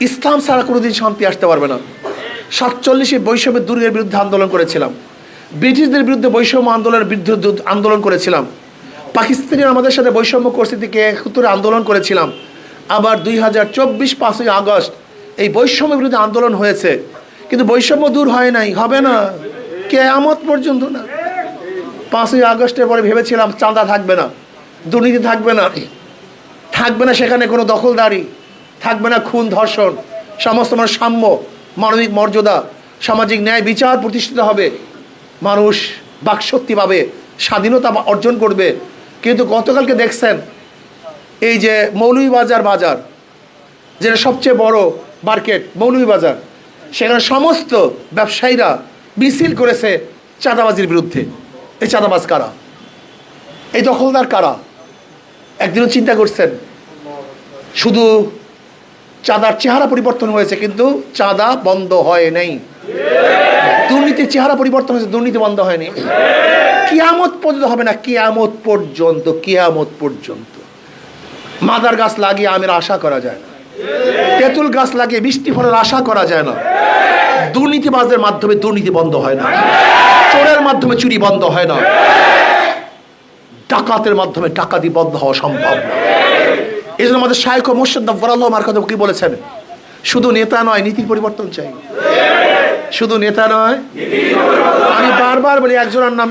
ইসলাম ছাড়া কোনোদিন শান্তি আসতে পারবে না। 47-এ বৈষম্যের দুর্গের বিরুদ্ধে আন্দোলন করেছিলাম, ব্রিটিশদের বিরুদ্ধে বৈষম্য আন্দোলনের বিরুদ্ধে আন্দোলন করেছিলাম, পাকিস্তানিরা আমাদের সাথে বৈষম্য করছে থেকে 71 আন্দোলন করেছিলাম। আবার 2024 5ই আগস্ট এই বৈষম্য বিরুদ্ধে আন্দোলন হয়েছে, কিন্তু বৈষম্য দূর হয় নাই, হবে না, কিয়ামত পর্যন্ত না। 5ই আগস্টের পরে ভেবেছিলাম চাঁদা থাকবে না, দুর্নীতি থাকবে না, থাকবে না সেখানে কোনো দখলদারি, থাকবে না খুন ধর্ষণ, সমস্ত মানুষ সাম্য, মানবিক মর্যাদা, সামাজিক ন্যায় বিচার প্রতিষ্ঠিত হবে, মানুষ বাকশক্তি পাবে, স্বাধীনতা অর্জন করবে। কিন্তু গতকালকে দেখছেন এই যে মৌলভীবাজার বাজার, যেটা সবচেয়ে বড় মার্কেট মৌলভীবাজার, সেখানে সমস্ত ব্যবসায়ীরা মিছিল করেছে চাঁদাবাজির বিরুদ্ধে। এই চাঁদাবাজ কারা? এই দখলদার কারা? একদিনও চিন্তা করছেন? শুধু চাঁদার চেহারা পরিবর্তন হয়েছে, কিন্তু চাঁদা বন্ধ হয় নাই। দুর্নীতির চেহারা পরিবর্তন হয়েছে, দুর্নীতি বন্ধ হয়নি। কিয়ামত পর্যন্ত হবে না, কিয়ামত পর্যন্ত, কিয়ামত পর্যন্ত। মাদার গাছ লাগিয়ে আমের আশা করা যায় না, তেঁতুল গাছ লাগিয়ে বৃষ্টি ফলের আশা করা যায় না। দুর্নীতিবাজদের মাধ্যমে দুর্নীতি বন্ধ হয় না, চোরের মাধ্যমে চুরি বন্ধ হয় না, ডাকাতের মাধ্যমে ডাকাতি বন্ধ হওয়া সম্ভব না। এই জন্য আমাদের শায়খ ও মুর্শিদ নওয়ারুল্লাহ আমার কথা কি বলেছেন, শুধু নেতা নয় নীতির পরিবর্তন চাই, শুধু নেতা নয়। আমি বারবার বলি একজনের নাম